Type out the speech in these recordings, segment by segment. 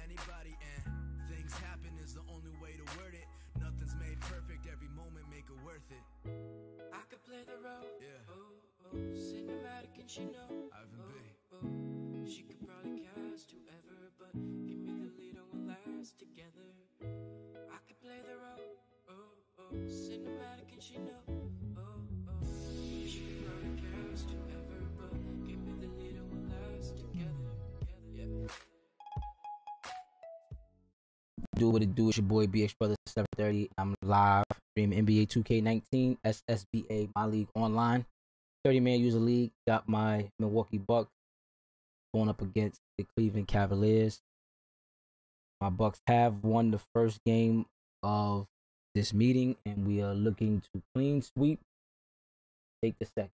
anybody, and things happen is the only way to word it. Nothing's made perfect, every moment make it worth it. I could play the role, Yeah. Cinematic and she know, Ivan B. She could probably cast whoever, but give me the lead and we'll last together. I could play the role, cinematic and she know, she could probably cast whoever, but give me the lead and we'll last together. Yeah. Do what it do. It's your boy BX Brother 730. I'm live streaming NBA 2K19 SSBA My League Online. 30-man user league. Got my Milwaukee Bucks going up against the Cleveland Cavaliers. My Bucks have won the first game of this meeting, and we are looking to clean sweep. Take the second.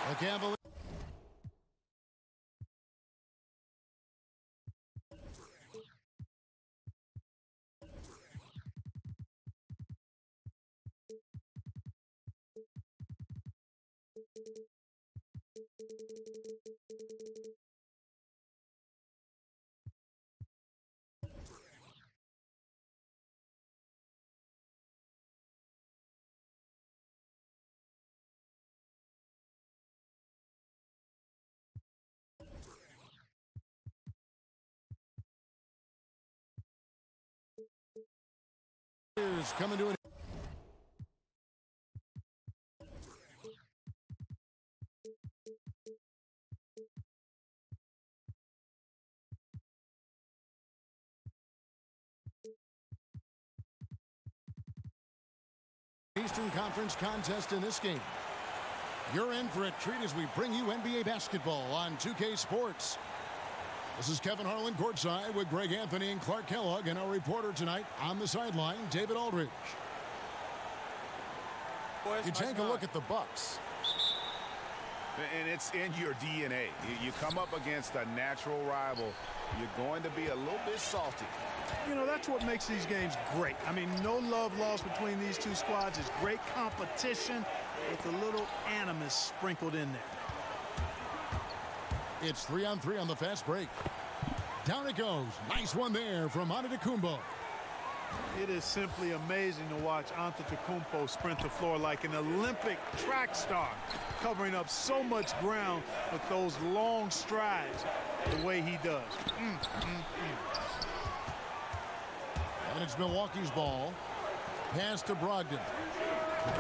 The Cavaliers. Coming to an Eastern Conference contest in this game. You're in for a treat as we bring you NBA basketball on 2K Sports. This is Kevin Harlan courtside with Greg Anthony and Clark Kellogg, and our reporter tonight on the sideline, David Aldridge. You take a look at the Bucks. And it's in your DNA. You come up against a natural rival, you're going to be a little bit salty. You know, that's what makes these games great. I mean, no love lost between these two squads. It's great competition with a little animus sprinkled in there. It's 3-on-3 on the fast break. Down it goes. Nice one there from Antetokounmpo. It is simply amazing to watch Antetokounmpo sprint the floor like an Olympic track star, covering up so much ground with those long strides the way he does. And it's Milwaukee's ball. Pass to Brogdon.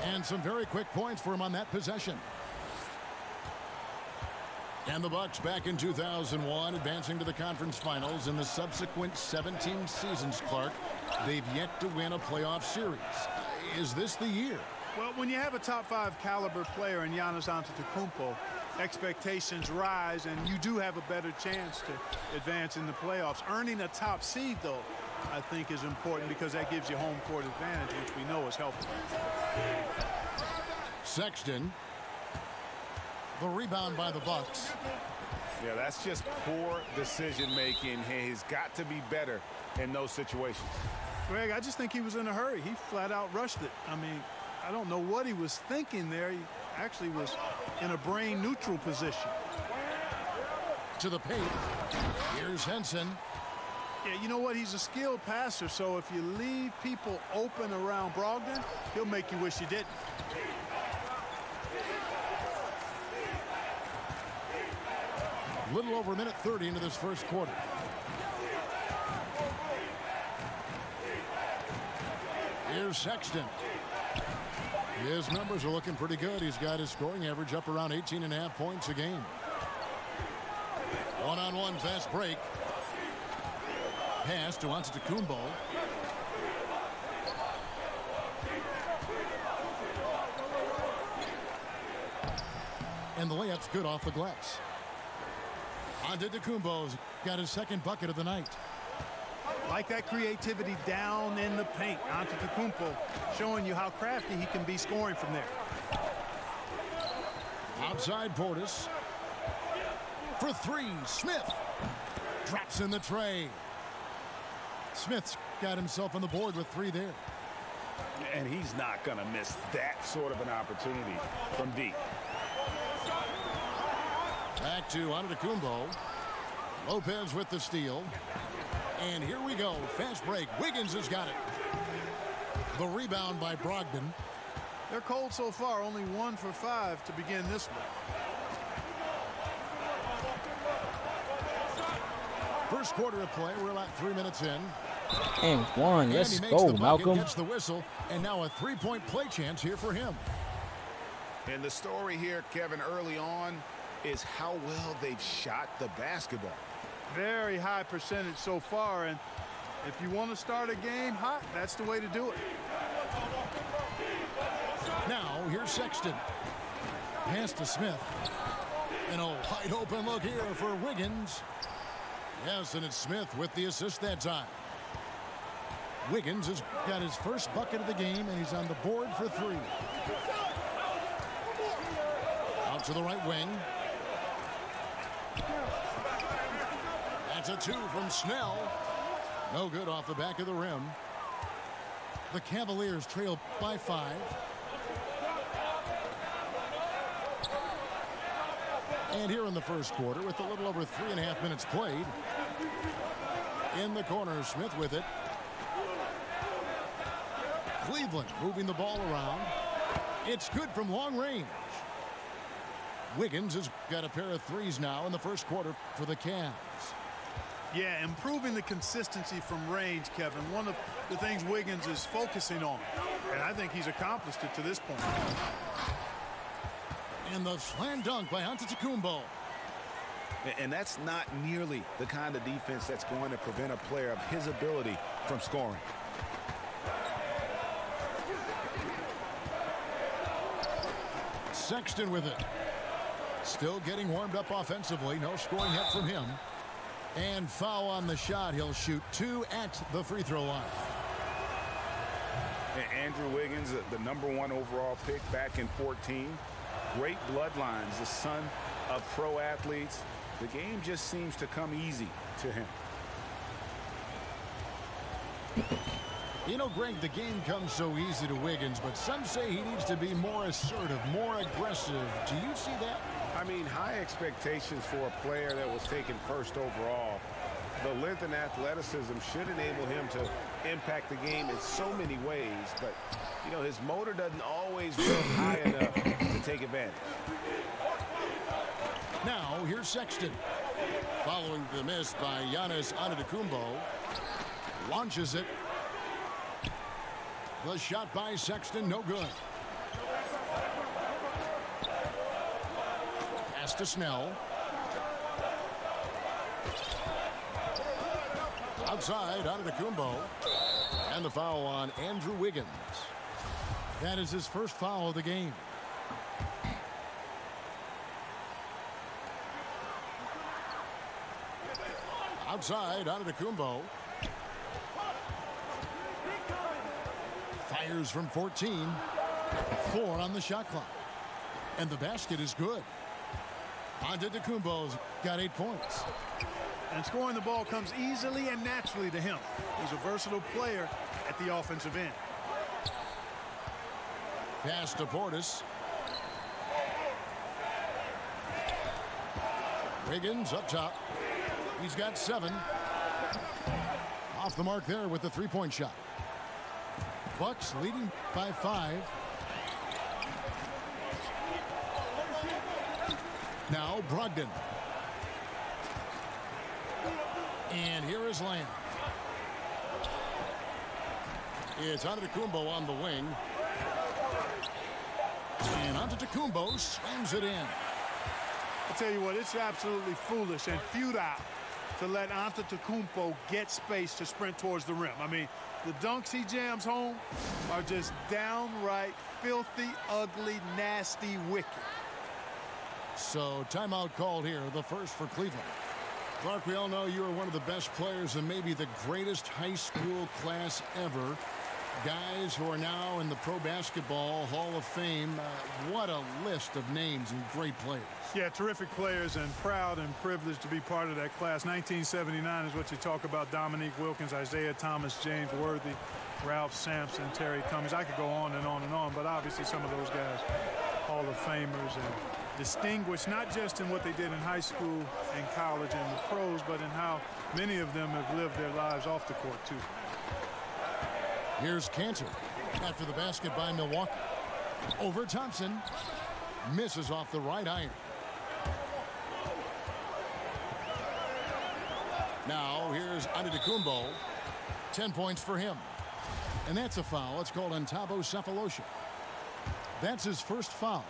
And some very quick points for him on that possession. And the Bucks back in 2001, advancing to the conference finals in the subsequent 17 seasons, Clark. They've yet to win a playoff series. Is this the year? Well, when you have a top-5 caliber player in Giannis Antetokounmpo, expectations rise, and you do have a better chance to advance in the playoffs. Earning a top seed, though, I think is important because that gives you home court advantage, which we know is helpful. Sexton. The rebound by the Bucks. Yeah, that's just poor decision-making. He's got to be better in those situations. Greg, I just think he was in a hurry. He flat-out rushed it. I mean, I don't know what he was thinking there. He actually was in a brain-neutral position. To the paint. Here's Henson. Yeah, you know what? He's a skilled passer, so if you leave people open around Brogdon, he'll make you wish you didn't. Little over a minute 30 into this first quarter. Here's Sexton. His numbers are looking pretty good. He's got his scoring average up around 18.5 points a game. One-on-one fast break. Pass to Antetokounmpo. And the layup's good off the glass. Antetokounmpo's got his second bucket of the night. Like that creativity down in the paint. Antetokounmpo showing you how crafty he can be scoring from there. Outside Portis. For three, Smith. Drops in the tray. Smith's got himself on the board with three there. And he's not going to miss that sort of an opportunity from deep. Back to Antetokounmpo. Lopez with the steal. And here we go. Fast break. Wiggins has got it. The rebound by Brogdon. They're cold so far. Only 1 for 5 to begin this one. First quarter of play. We're about 3 minutes in. And one. Let's go, Malcolm. Gets the whistle. And now a three-point play chance here for him. And the story here, Kevin, early on is how well they've shot the basketball. Very high percentage so far, and if you want to start a game hot, that's the way to do it. Now here's Sexton. Pass to Smith. And a wide open look here for Wiggins. Yes, and it's Smith with the assist that time. Wiggins has got his first bucket of the game, and he's on the board for 3. Out to the right wing. That's a 2 from Snell. No good off the back of the rim. The Cavaliers trail by 5. And here in the first quarter, with a little over 3.5 minutes played. In the corner, Smith with it. Cleveland moving the ball around. It's good from long range. Wiggins has got a pair of threes now in the first quarter for the Cavs. Yeah, improving the consistency from range, Kevin. One of the things Wiggins is focusing on. And I think he's accomplished it to this point. And the slam dunk by Antetokounmpo. And that's not nearly the kind of defense that's going to prevent a player of his ability from scoring. Sexton with it. Still getting warmed up offensively. No scoring yet from him. And foul on the shot. He'll shoot 2 at the free throw line. And Andrew Wiggins, the #1 overall pick back in 14. Great bloodlines, the son of pro athletes. The game just seems to come easy to him. You know, Greg, the game comes so easy to Wiggins, but some say he needs to be more assertive, more aggressive. Do you see that? I mean, high expectations for a player that was taken first overall. The length and athleticism should enable him to impact the game in so many ways, but, you know, his motor doesn't always go high enough to take advantage. Now, here's Sexton. Following the miss by Giannis Antetokounmpo. Launches it. The shot by Sexton, no good. Pass to Snell. Outside, Antetokounmpo. And the foul on Andrew Wiggins. That is his first foul of the game. Outside, Antetokounmpo. Fires from 14. 4 on the shot clock. And the basket is good. Antetokounmpo's got 8 points. And scoring the ball comes easily and naturally to him. He's a versatile player at the offensive end. Pass to Portis. Wiggins up top. He's got 7. Off the mark there with the three-point shot. Bucks leading by 5. Now Brogdon. And here is Lamb. It's Antetokounmpo on the wing. And Antetokounmpo slams it in. I tell you what, it's absolutely foolish and futile to let Antetokounmpo get space to sprint towards the rim. I mean, the dunks he jams home are just downright filthy, ugly, nasty, wicked. So timeout called here, the first for Cleveland. Clark, we all know you are one of the best players and maybe the greatest high school class ever. Guys who are now in the Pro Basketball Hall of Fame. What a list of names and great players. Yeah, terrific players, and proud and privileged to be part of that class. 1979 is what you talk about. Dominique Wilkins, Isaiah Thomas, James Worthy. Ralph Sampson, Terry Cummings. I could go on and on and on, but obviously some of those guys, Hall of Famers and distinguished not just in what they did in high school and college and the pros, but in how many of them have lived their lives off the court, too. Here's Cantor after the basket by Milwaukee. Over Thompson. Misses off the right iron. Now here's Antetokounmpo. 10 points for him. And that's a foul. It's called on Thabo Sefolosha. That's his first foul.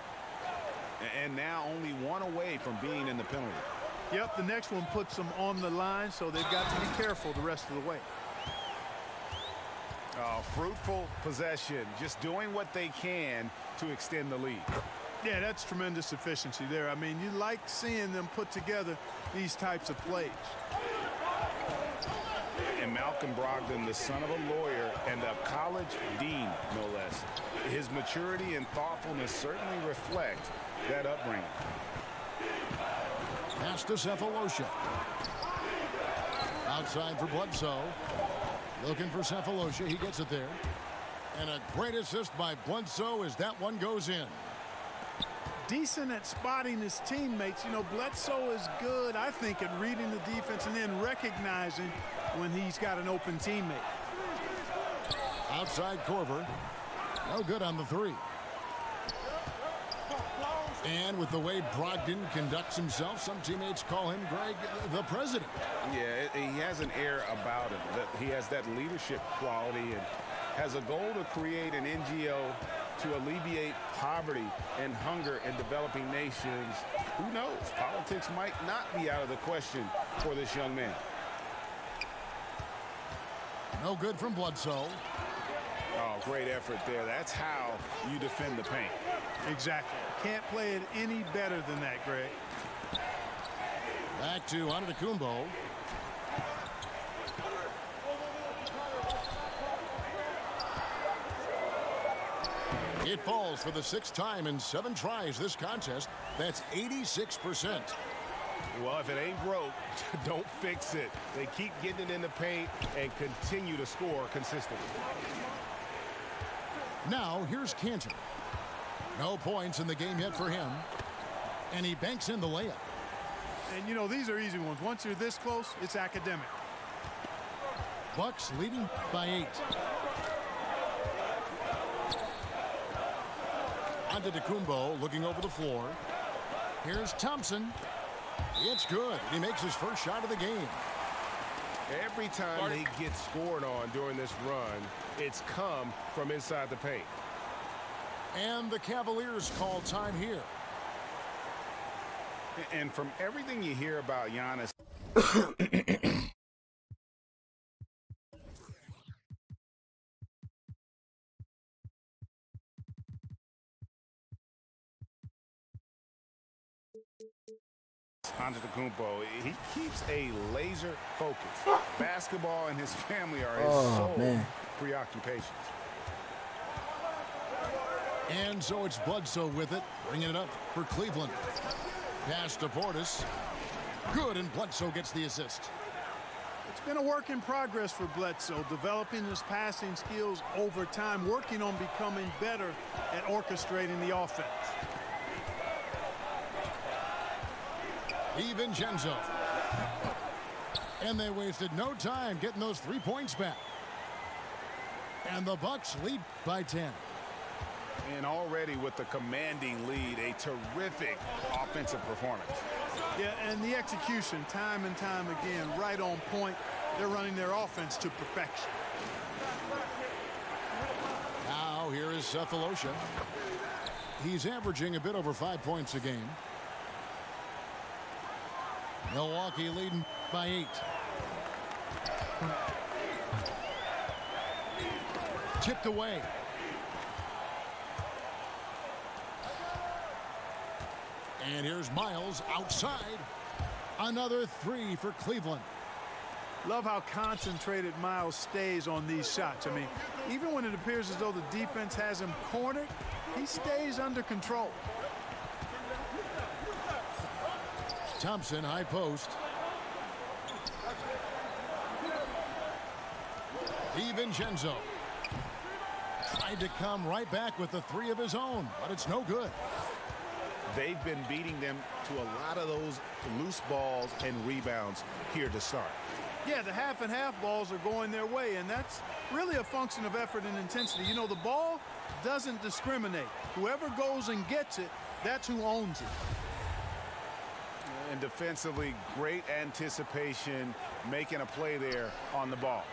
And now only one away from being in the penalty. Yep, the next one puts them on the line, so they've got to be careful the rest of the way. Fruitful possession, just doing what they can to extend the lead. Yeah, that's tremendous efficiency there. I mean, you like seeing them put together these types of plays. And Malcolm Brogdon, the son of a lawyer and a college dean, no less. His maturity and thoughtfulness certainly reflect that upbringing. Pass to Sefolosha. Outside for Bledsoe. Looking for Sefolosha. He gets it there. And a great assist by Bledsoe as that one goes in. Decent at spotting his teammates. You know, Bledsoe is good, I think, at reading the defense and then recognizing when he's got an open teammate. Outside Korver. No good on the three. And with the way Brogdon conducts himself, some teammates call him, Greg, the president. Yeah, he has an air about him. That he has that leadership quality and has a goal to create an NGO to alleviate poverty and hunger in developing nations. Who knows? Politics might not be out of the question for this young man. No good from Bledsoe. Oh, great effort there. That's how you defend the paint. Exactly. Can't play it any better than that, Greg. Back to Antetokounmpo. It falls for the 6th time in 7 tries this contest. That's 86%. Well, if it ain't broke, don't fix it. They keep getting it in the paint and continue to score consistently. Now here's Cantor. No points in the game yet for him. And he banks in the layup. And, you know, these are easy ones. Once you're this close, it's academic. Bucks leading by 8. Antetokounmpo looking over the floor. Here's Thompson. It's good. He makes his first shot of the game. Every time they get scored on during this run, it's come from inside the paint. And the Cavaliers call time here. And from everything you hear about Giannis, Antetokounmpo, he keeps a laser focus. Basketball and his family are his sole preoccupations. And so it's Bledsoe with it, bringing it up for Cleveland. Pass to Portis. Good, and Bledsoe gets the assist. It's been a work in progress for Bledsoe, developing his passing skills over time, working on becoming better at orchestrating the offense. DiVincenzo. And they wasted no time getting those 3 points back. And the Bucks lead by 10. And already with the commanding lead, a terrific offensive performance. Yeah, and the execution, time and time again, right on point. They're running their offense to perfection. Now here is Sefolosha. He's averaging a bit over 5 points a game. Milwaukee leading by 8. Tipped away. And here's Miles outside. Another 3 for Cleveland. Love how concentrated Miles stays on these shots. I mean, even when it appears as though the defense has him cornered, he stays under control. Thompson, high post. DiVincenzo. Tried to come right back with the three of his own, but it's no good. They've been beating them to a lot of those loose balls and rebounds here to start. Yeah, the half and half balls are going their way, and that's really a function of effort and intensity. You know, the ball doesn't discriminate. Whoever goes and gets it, that's who owns it. And defensively, great anticipation, making a play there on the ball.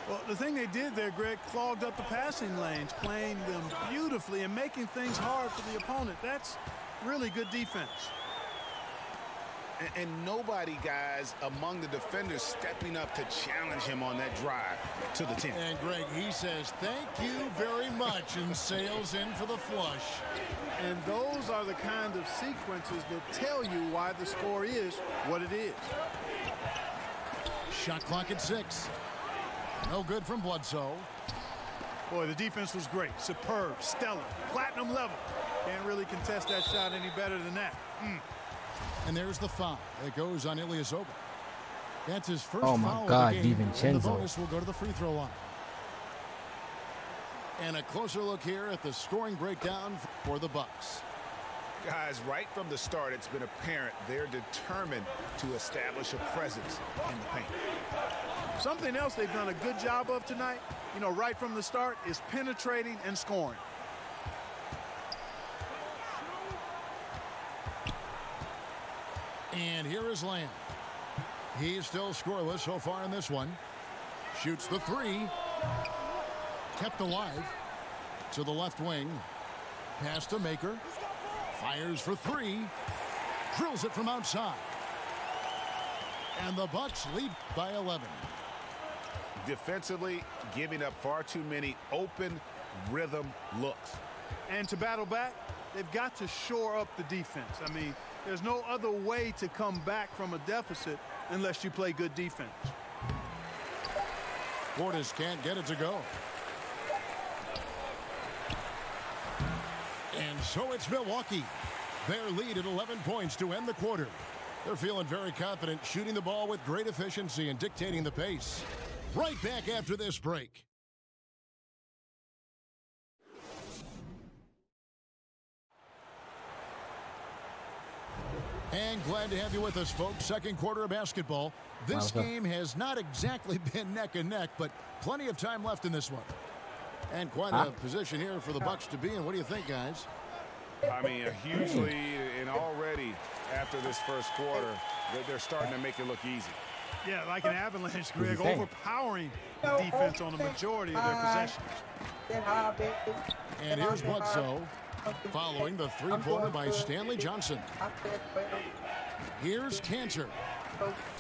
Well, the thing they did there, Greg, clogged up the passing lanes, playing them beautifully and making things hard for the opponent. That's really good defense. And nobody, guys, among the defenders stepping up to challenge him on that drive to the 10. And, Greg, he says, thank you very much, and sails in for the flush. And those are the kind of sequences that tell you why the score is what it is. Shot clock at 6. No good from Bledsoe. Boy, the defense was great. Superb, stellar, platinum level. Can't really contest that shot any better than that. And there's the foul. It goes on Ilyasova. That's his first Oh, foul my God, of the game. And the DiVincenzo. bonus will go to the free throw line. And a closer look here at the scoring breakdown for the Bucks. Guys, right from the start, it's been apparent they're determined to establish a presence in the paint. Something else they've done a good job of tonight, you know, right from the start, is penetrating and scoring. And here is Lamb. He's still scoreless so far in this one. Shoots the three. Kept alive to the left wing. Pass to Maker. Fires for three. Drills it from outside. And the Bucks lead by 11. Defensively, giving up far too many open rhythm looks. And to battle back, they've got to shore up the defense. I mean, there's no other way to come back from a deficit unless you play good defense. Portis can't get it to go. And so it's Milwaukee. Their lead at 11 points to end the quarter. They're feeling very confident, shooting the ball with great efficiency and dictating the pace. Right back after this break. And glad to have you with us, folks. Second quarter of basketball. This game has not exactly been neck and neck, but plenty of time left in this one. And quite a position here for the Bucks to be in. What do you think, guys? I mean, a huge lead, and already after this first quarter, they're starting to make it look easy. Yeah, like an avalanche, Greg, overpowering the defense on the majority of their possessions. And here's Bledsoe following the three-pointer by Stanley Johnson. Here's Cantor.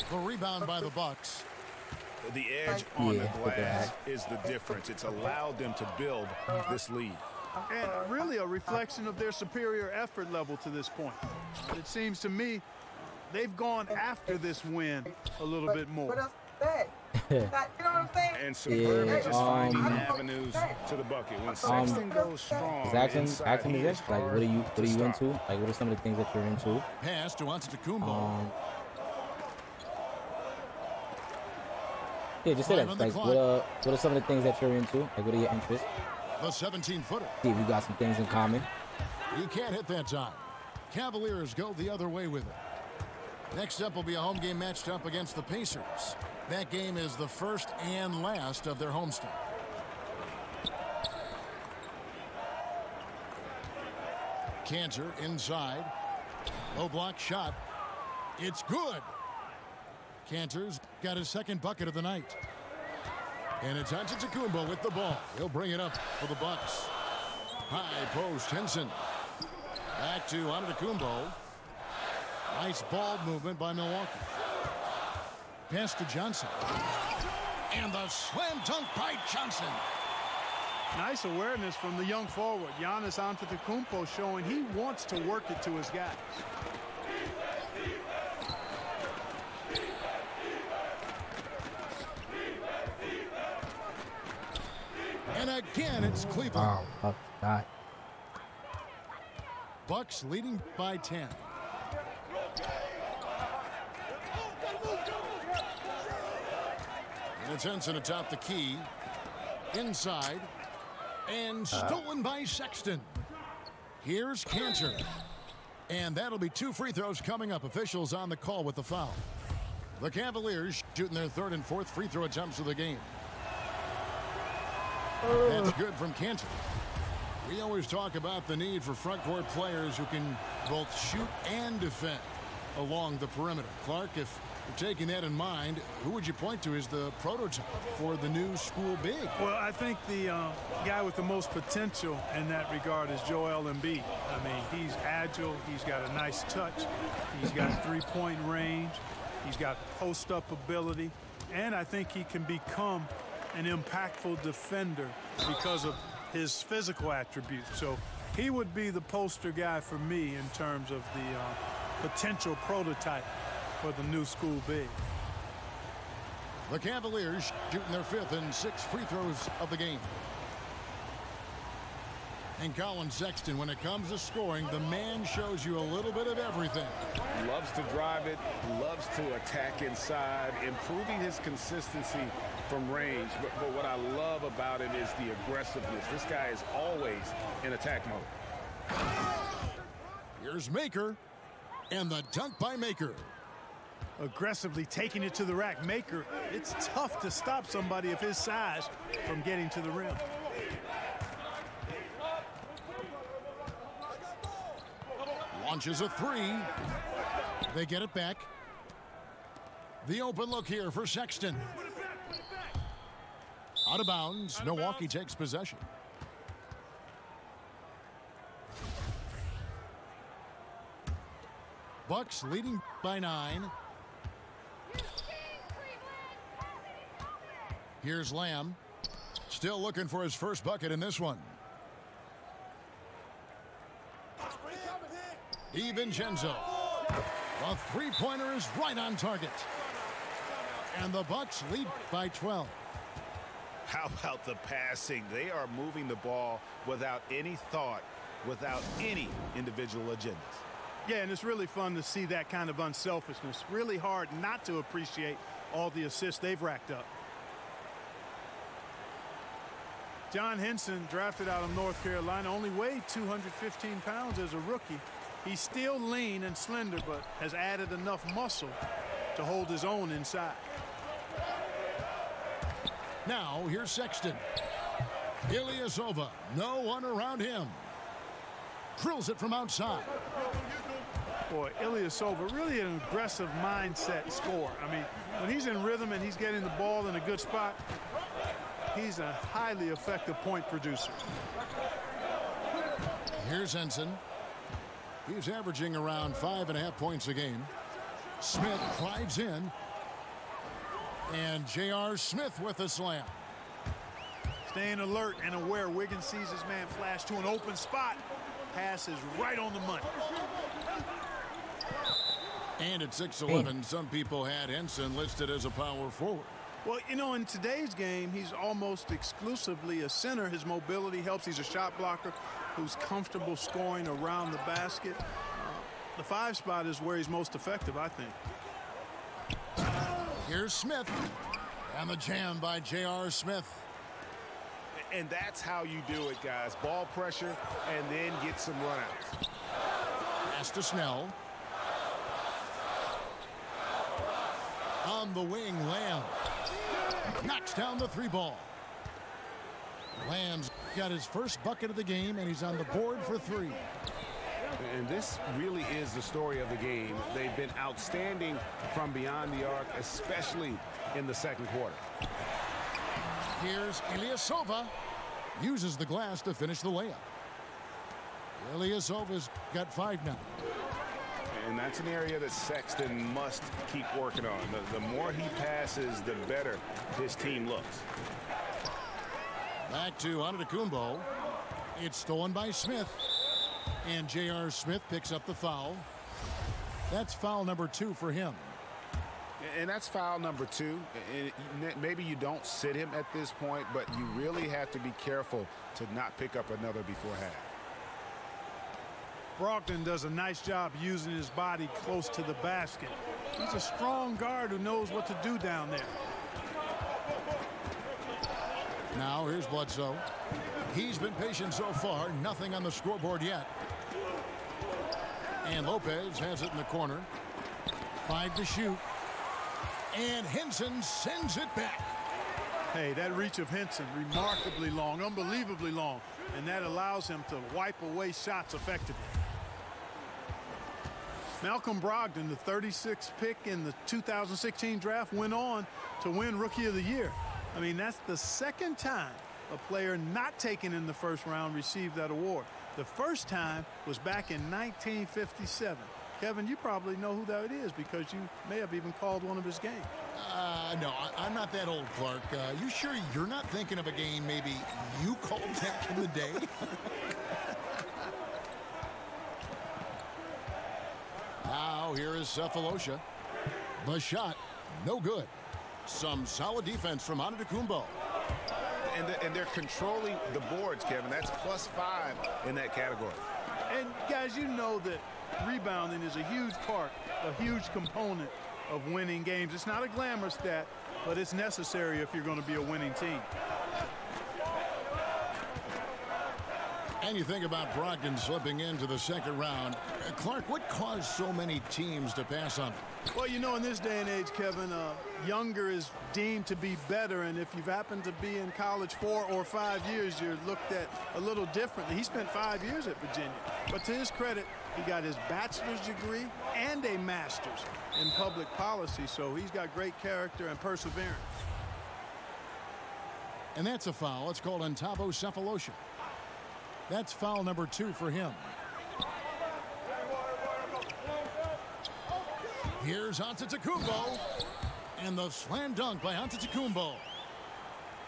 The rebound by the Bucks. The edge on the glass is the difference. It's allowed them to build this lead. And really a reflection of their superior effort level to this point. It seems to me they've gone after this win a little bit more. And superb just finding avenues to the bucket. When Sexton goes strong, Like, what are you into? Like, what are some of the things that you're into? Pass to Antetokounmpo. Yeah, just say that. Like, what are some of the things that you're into? Like, what are your interests? The 17-footer. See if you got some things in common. He can't hit that time. Cavaliers go the other way with it. Next up will be a home game matched up against the Pacers. That game is the first and last of their homestand. Cantor inside. Low block shot. It's good. Cantor's got his second bucket of the night. And it's Antetokounmpo with the ball. He'll bring it up for the Bucks. High post, Henson. Back to Antetokounmpo. Nice ball movement by Milwaukee. Pass to Johnson. And the slam dunk by Johnson. Nice awareness from the young forward. Giannis Antetokounmpo showing he wants to work it to his guys. And again, it's Cleveland. Oh, God. Bucks leading by 10. And it's Henson atop the key. Inside. And stolen by Sexton. Here's Cantor. And that'll be 2 free throws coming up. Officials on the call with the foul. The Cavaliers shooting their 3rd and 4th free throw attempts of the game. That's good from Cantor. We always talk about the need for front court players who can both shoot and defend along the perimeter. Clark, if you're taking that in mind, who would you point to as the prototype for the new school big? Well, I think the guy with the most potential in that regard is Joel Embiid. I mean, he's agile. He's got a nice touch. He's got three-point range. He's got post-up ability. And I think he can become an impactful defender because of his physical attributes. So he would be the poster guy for me in terms of the potential prototype for the new school big. The Cavaliers shooting their 5th and 6th free throws of the game. And Colin Sexton, when it comes to scoring, the man shows you a little bit of everything. Loves to drive it, loves to attack inside, improving his consistency from range. But what I love about it is the aggressiveness. This guy is always in attack mode. Here's Maker, and the dunk by Maker. Aggressively taking it to the rack. Maker, it's tough to stop somebody of his size from getting to the rim. Launches a 3. They get it back. The open look here for Sexton. Out of bounds. Milwaukee takes possession. Bucks leading by 9. Here's Lamb. Still looking for his first bucket in this one. DiVincenzo. The three-pointer is right on target. And the Bucks lead by 12. How about the passing? They are moving the ball without any thought, without any individual agendas. Yeah, and it's really fun to see that kind of unselfishness. Really hard not to appreciate all the assists they've racked up. John Henson, drafted out of North Carolina, only weighed 215 pounds as a rookie. He's still lean and slender, but has added enough muscle to hold his own inside. Now, here's Sexton. Ilyasova, no one around him. Drills it from outside. Boy, Ilyasova, really an aggressive mindset scorer. I mean, when he's in rhythm and he's getting the ball in a good spot, he's a highly effective point producer. Here's Henson. He's averaging around 5.5 points a game. Smith drives in. And J.R. Smith with a slam. Staying alert and aware. Wiggins sees his man flash to an open spot. Pass is right on the money. And at 6'11", some people had Henson listed as a power forward. Well, you know, in today's game, he's almost exclusively a center. His mobility helps. He's a shot blocker who's comfortable scoring around the basket. The 5 spot is where he's most effective, I think. Here's Smith. And the jam by J.R. Smith. And that's how you do it, guys. Ball pressure and then get some runouts. Pass to Snell. On the wing, Lamb. Knocks down the 3 ball. Lamb's got his first bucket of the game, and he's on the board for 3. And this really is the story of the game. They've been outstanding from beyond the arc, especially in the second quarter. Here's Ilyasova. Uses the glass to finish the layup. Ilyasova's got 5 now. And that's an area that Sexton must keep working on. The more he passes, the better his team looks. Back to Antetokounmpo. It's stolen by Smith. And J.R. Smith picks up the foul. That's foul number 2 for him. And that's foul number 2. And maybe you don't sit him at this point, but you really have to be careful to not pick up another before half. Brogdon does a nice job using his body close to the basket. He's a strong guard who knows what to do down there. Now here's Bledsoe. He's been patient so far. Nothing on the scoreboard yet. And Lopez has it in the corner. 5 to shoot. And Henson sends it back. Hey, that reach of Henson, remarkably long, unbelievably long. And that allows him to wipe away shots effectively. Malcolm Brogdon, the 36th pick in the 2016 draft, went on to win Rookie of the Year. I mean, that's the second time a player not taken in the first round received that award. The first time was back in 1957. Kevin, you probably know who that is because you may have even called one of his games. No, I'm not that old, Clark. You sure you're not thinking of a game maybe you called back in the day? Now here is Cephalosha. The shot, no good. Some solid defense from Antetokounmpo. And they're controlling the boards, Kevin. That's +5 in that category. And guys, you know that rebounding is a huge part, a huge component of winning games. It's not a glamorous stat, but it's necessary if you're going to be a winning team. And you think about Brogdon slipping into the second round. Clark, what caused so many teams to pass on him? Well, you know, in this day and age, Kevin, younger is deemed to be better. And if you've happened to be in college 4 or 5 years, you're looked at a little differently. He spent 5 years at Virginia. But to his credit, he got his bachelor's degree and a master's in public policy. So he's got great character and perseverance. And that's a foul. It's called on Thabo Cephalosha. That's foul number 2 for him. Here's Antetokounmpo. And the slam dunk by Antetokounmpo.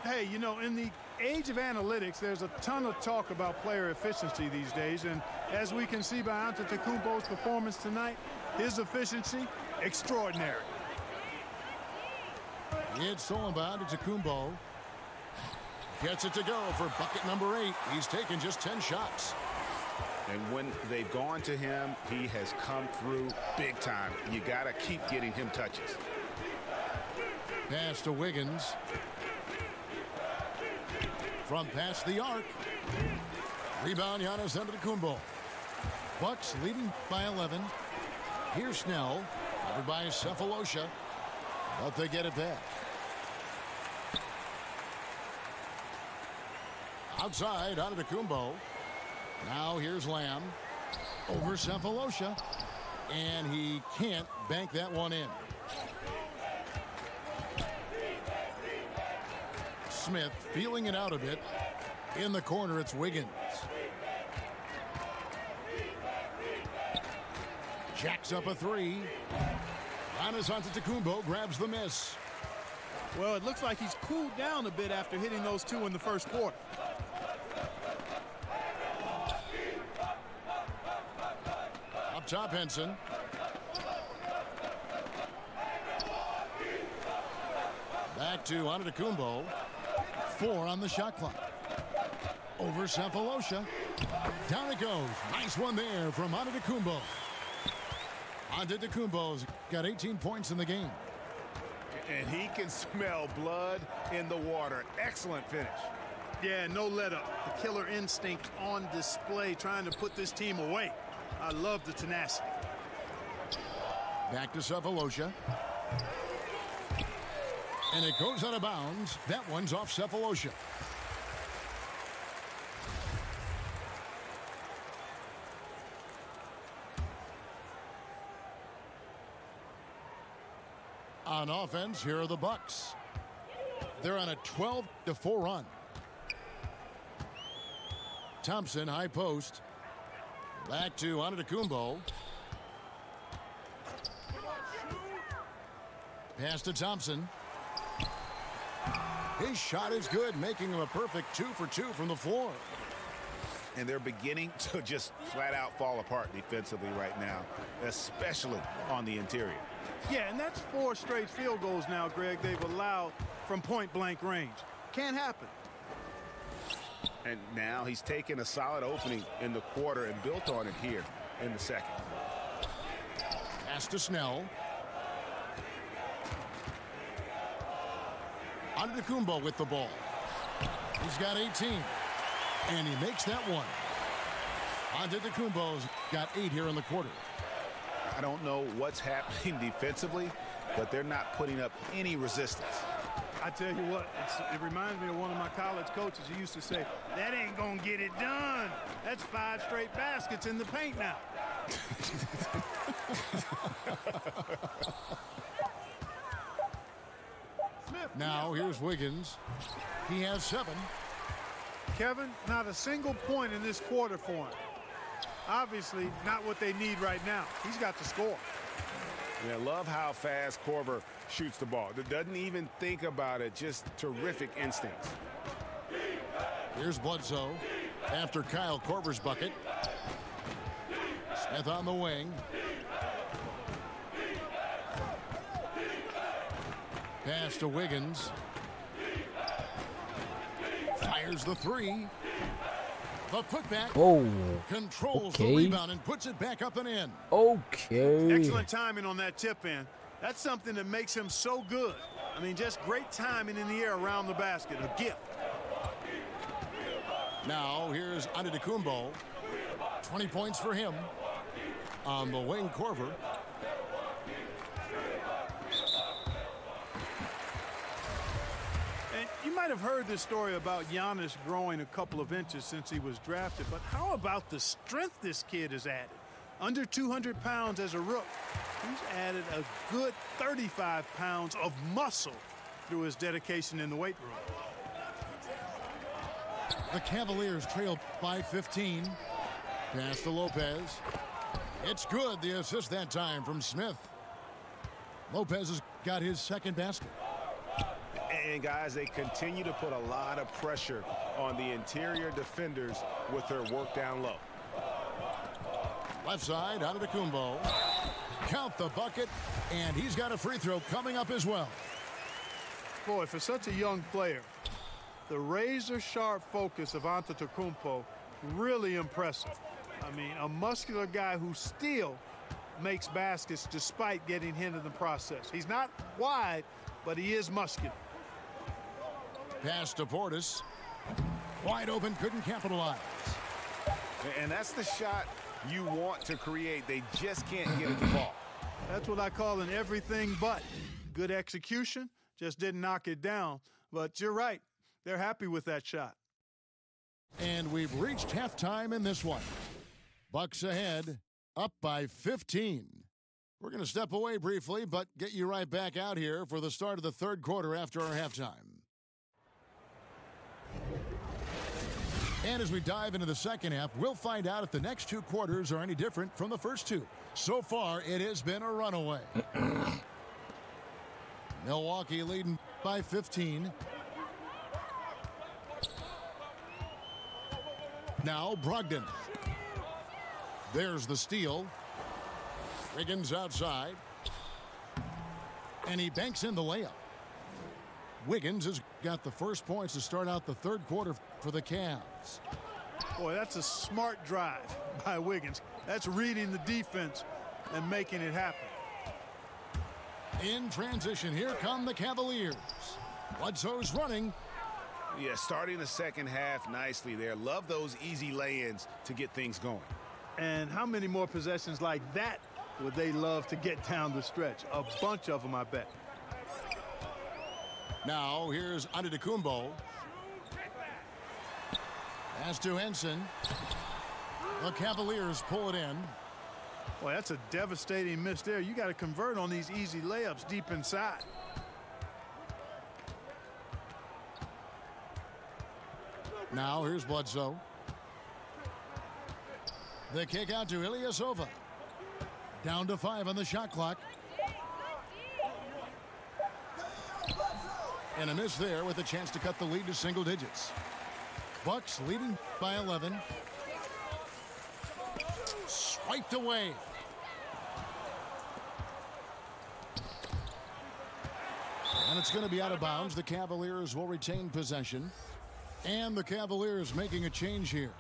Hey, you know, in the age of analytics, there's a ton of talk about player efficiency these days. And as we can see by Antetokounmpo's performance tonight, his efficiency, extraordinary. It's stolen by Antetokounmpo. Gets it to go for bucket number 8. He's taken just 10 shots. And when they've gone to him, he has come through big time. You got to keep getting him touches. Pass to Wiggins. From past the arc. Rebound, Giannis Antetokounmpo. Bucks leading by 11. Here's Snell. Covered by Cephalosha. But they get it back. Outside, Antetokounmpo. Now here's Lamb. Over Cephalosha. And he can't bank that one in. Smith feeling it out a bit. In the corner, it's Wiggins. Jacks up a 3. Giannis Antetokounmpo grabs the miss. Well, it looks like he's cooled down a bit after hitting those 2 in the first quarter. Up top, Henson. Back to Antetokounmpo. 4 on the shot clock. Over Cephalosha. Down it goes. Nice one there from Antetokounmpo. Antetokounmpo's got 18 points in the game. And he can smell blood in the water. Excellent finish. Yeah, no let up. The killer instinct on display, trying to put this team away. I love the tenacity. Back to Cephalosha. And it goes out of bounds. That one's off Cephalosha. On offense, here are the Bucks. They're on a 12-4 run. Thompson, high post. Back to Antetokounmpo. Pass to Thompson. His shot is good, making him a perfect 2 for 2 from the floor. And they're beginning to just flat out fall apart defensively right now, especially on the interior. Yeah, and that's 4 straight field goals now, Greg, they've allowed from point-blank range. Can't happen. And now he's taken a solid opening in the quarter and built on it here in the second. Pass to Snell. Antetokounmpo with the ball. He's got 18. And he makes that one. Antetokounmpo's got 8 here in the quarter. I don't know what's happening defensively, but they're not putting up any resistance. I tell you what, it reminds me of one of my college coaches who used to say, that ain't going to get it done. That's 5 straight baskets in the paint now. Now here's Wiggins. He has 7. Kevin, not a single point in this quarter for him. Obviously, not what they need right now. He's got to score. And I love how fast Korver shoots the ball. Doesn't even think about it. Just terrific instincts. Here's Bledsoe after Kyle Korver's bucket. Smith on the wing. Pass to Wiggins. Fires the 3. The putback. Oh, Controls okay. the rebound and puts it back up and in. Okay. Excellent timing on that tip in. That's something that makes him so good. I mean, just great timing in the air around the basket. A gift. Now here's Antetokounmpo. 20 points for him. On the wing, Korver. And you might have heard this story about Giannis growing a couple of inches since he was drafted, but how about the strength this kid has added? Under 200 pounds as a rook. He's added a good 35 pounds of muscle through his dedication in the weight room. The Cavaliers trail by 15. Pass to Lopez. It's good. The assist that time from Smith. Lopez has got his second basket. And guys, they continue to put a lot of pressure on the interior defenders with their work down low. Left side, Antetokounmpo. Count the bucket, and he's got a free throw coming up as well. Boy, for such a young player, the razor-sharp focus of Antetokounmpo, really impressive. I mean, a muscular guy who still makes baskets despite getting hit in the process. He's not wide, but he is muscular. Pass to Portis. Wide open, couldn't capitalize. And that's the shot you want to create. They just can't get at the ball. That's what I call an everything but. Good execution, just didn't knock it down. But you're right, they're happy with that shot. And we've reached halftime in this one. Bucks ahead, up by 15. We're going to step away briefly, but get you right back out here for the start of the third quarter after our halftime. And as we dive into the second half, we'll find out if the next 2 quarters are any different from the first 2. So far, it has been a runaway. Milwaukee leading by 15. Now Brogdon. There's the steal. Wiggins outside. And he banks in the layup. Wiggins has got the first points to start out the third quarter for the Cavs. Boy, that's a smart drive by Wiggins. That's reading the defense and making it happen. In transition, here come the Cavaliers. Bledsoe's running. Yeah, starting the second half nicely there. Love those easy lay-ins to get things going. And how many more possessions like that would they love to get down the stretch? A bunch of them, I bet. Now here's Antetokounmpo. Pass to Henson. The Cavaliers pull it in. Boy, that's a devastating miss there. You got to convert on these easy layups deep inside. Now here's Bledsoe. The kick out to Ilyasova. Down to 5 on the shot clock. And a miss there with a chance to cut the lead to single digits. Bucks leading by 11. Swiped away. And it's going to be out of bounds. The Cavaliers will retain possession. And the Cavaliers making a change here.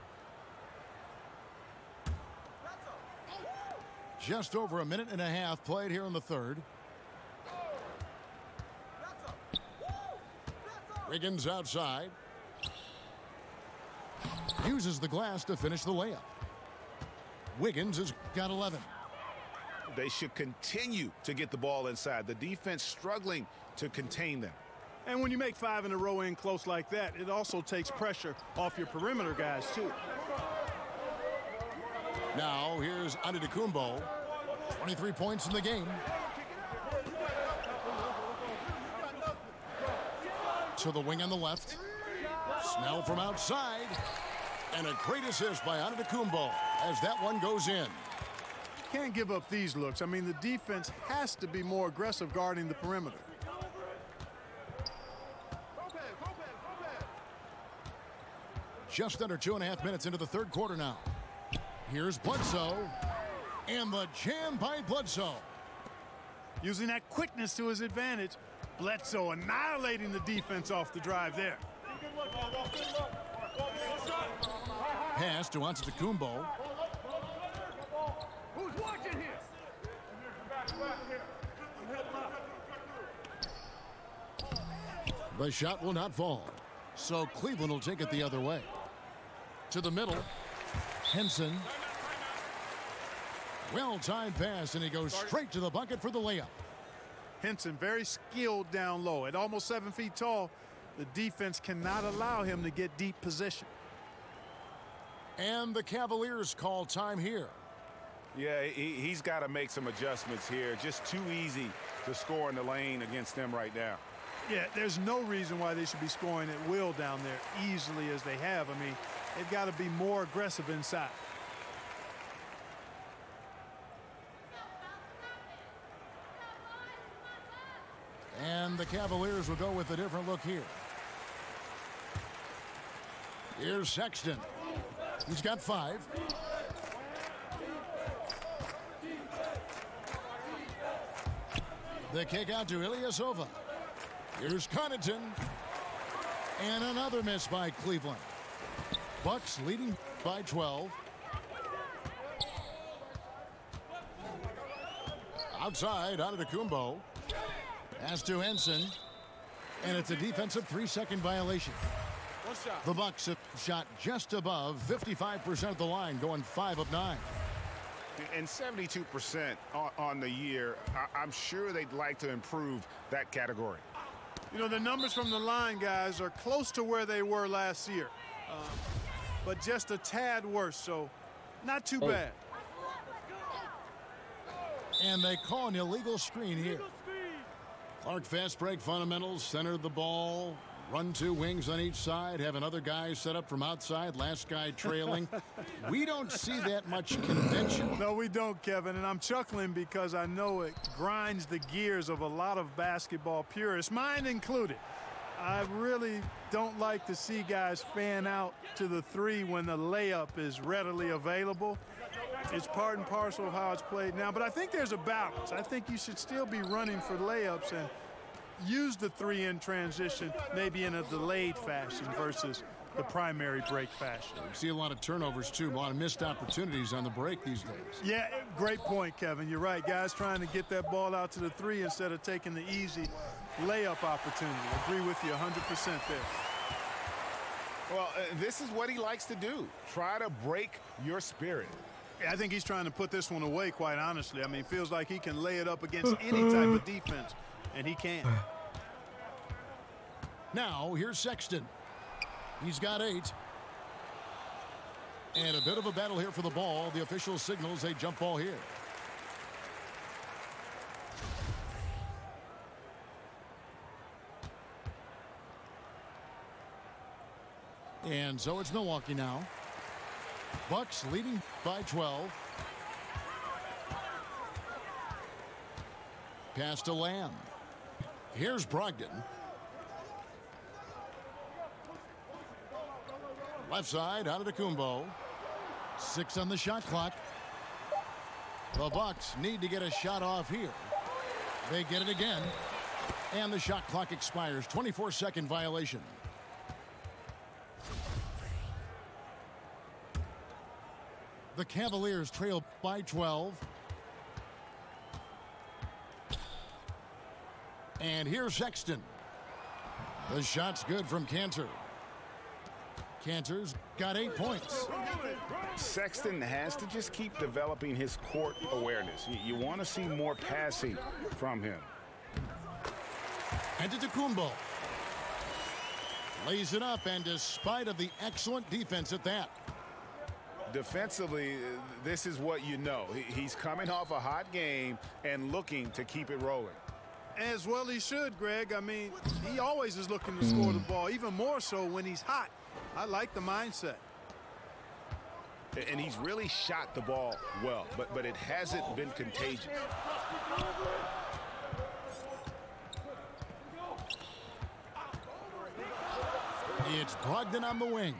Just over a minute and a half played here in the third. Wiggins outside. Uses the glass to finish the layup. Wiggins has got 11. They should continue to get the ball inside. The defense struggling to contain them. And when you make 5 in a row in close like that, it also takes pressure off your perimeter guys, too. Now, here's Antetokounmpo. 23 points in the game. To the wing on the left. Snell from outside. And a great assist by Antetokounmpo as that one goes in. Can't give up these looks. I mean, the defense has to be more aggressive guarding the perimeter. Just under 2.5 minutes into the third quarter now. Here's Bledsoe. And the jam by Bledsoe. Using that quickness to his advantage. Bledsoe annihilating the defense off the drive there. Pass to Antetokounmpo. Who's watching here? The shot will not fall. So Cleveland will take it the other way. To the middle. Henson. Well-timed pass, and he goes straight to the bucket for the layup. Henson very skilled down low. At almost 7 feet tall, the defense cannot allow him to get deep position. And the Cavaliers call time here. Yeah, he's got to make some adjustments here. Just too easy to score in the lane against them right now. Yeah, there's no reason why they should be scoring at will down there easily as they have. I mean, they've got to be more aggressive inside. And the Cavaliers will go with a different look here. Here's Sexton. He's got 5. The kick out to Ilyasova. Here's Connaughton. And another miss by Cleveland. Bucks leading by 12. Outside, Antetokounmpo. Pass to Henson. And it's a defensive 3-second violation. The Bucks have shot just above 55% of the line, going 5 of 9. And 72% on the year. I'm sure they'd like to improve that category. You know, the numbers from the line, guys, are close to where they were last year. But just a tad worse, so not too bad. And they call an illegal screen here. Clark fast break fundamentals, center the ball, run 2 wings on each side, have another guy set up from outside, last guy trailing. We don't see that much convention. No, we don't, Kevin, and I'm chuckling because I know it grinds the gears of a lot of basketball purists, mine included. I really don't like to see guys fan out to the 3 when the layup is readily available. It's part and parcel of how it's played now, but I think there's a balance. I think you should still be running for layups and use the 3 in transition maybe in a delayed fashion versus the primary break fashion. We see a lot of turnovers, too, a lot of missed opportunities on the break these days. Yeah, great point, Kevin. You're right. Guys trying to get that ball out to the 3 instead of taking the easy layup opportunity. Agree with you 100% there. Well, this is what he likes to do. Try to break your spirit. I think he's trying to put this one away, quite honestly. I mean, it feels like he can lay it up against any type of defense, and he can. Now, here's Sexton. He's got 8. And a bit of a battle here for the ball. The official signals a jump ball here. And so it's Milwaukee now. Bucks leading by 12. Pass to Lamb. Here's Brogdon. Left side, Antetokounmpo. 6 on the shot clock. The Bucks need to get a shot off here. They get it again. And the shot clock expires. 24-second violation. The Cavaliers trail by 12. And here's Sexton. The shot's good from Cantor. Cantor's got 8 points. Sexton has to just keep developing his court awareness. You want to see more passing from him. Antetokounmpo lays it up, and despite of the excellent defense at that. Defensively, this is what you know. He's coming off a hot game and looking to keep it rolling. As well he should, Greg. I mean, he always is looking to score the ball, even more so when he's hot. I like the mindset. And he's really shot the ball well, but it hasn't been contagious. It's Brogdon on the wing.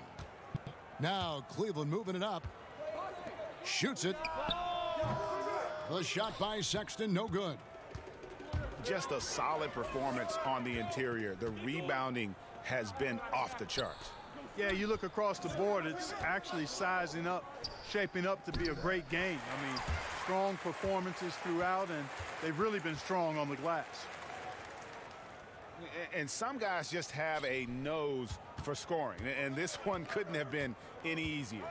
Now Cleveland moving it up. Shoots it. The shot by Sexton, no good. Just a solid performance on the interior. The rebounding has been off the charts. Yeah, you look across the board, it's actually sizing up, shaping up to be a great game. I mean, strong performances throughout, and they've really been strong on the glass. And some guys just have a nose for scoring, and this one couldn't have been any easier.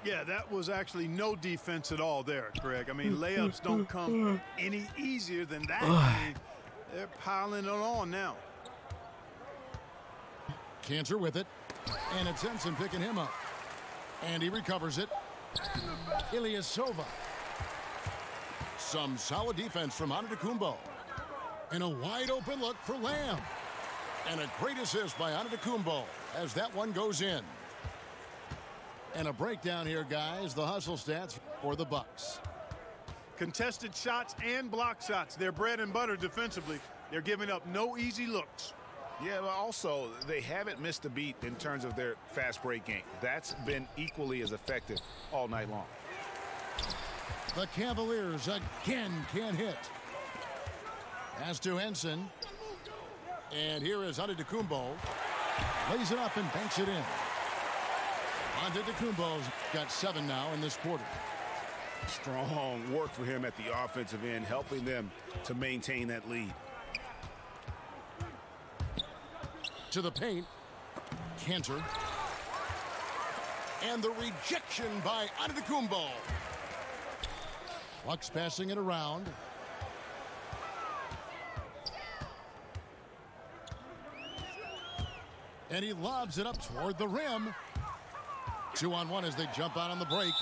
Yeah, that was actually no defense at all there, Greg. I mean, layups don't come any easier than that. I mean, they're piling it on now. Cantor with it, and it's Henson picking him up. And he recovers it. Ilyasova. Some solid defense from Antetokounmpo. And a wide open look for Lamb. And a great assist by Antetokounmpo as that one goes in. And a breakdown here, guys. The hustle stats for the Bucks. Contested shots and block shots. They're bread and butter defensively. They're giving up no easy looks. Yeah, but also they haven't missed a beat in terms of their fast break game. That's been equally as effective all night long. The Cavaliers again can't hit. Pass to Henson. And here is Antetokounmpo. Lays it up and banks it in. Antetokounmpo's got 7 now in this quarter. Strong work for him at the offensive end, helping them to maintain that lead. To the paint. Cantor. And the rejection by Antetokounmpo. Bucks passing it around. And he lobs it up toward the rim. 2-on-1 as they jump out on the break.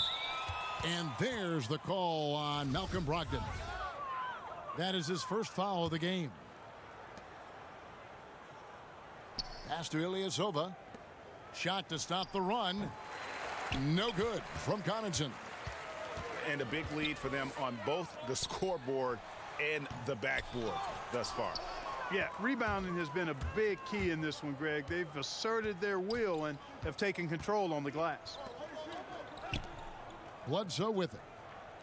And there's the call on Malcolm Brogdon. That is his first foul of the game. Pass to Ilyasova. Shot to stop the run. No good from Connaughton. And a big lead for them on both the scoreboard and the backboard thus far. Yeah, rebounding has been a big key in this one, Greg. They've asserted their will and have taken control on the glass. Bledsoe with it.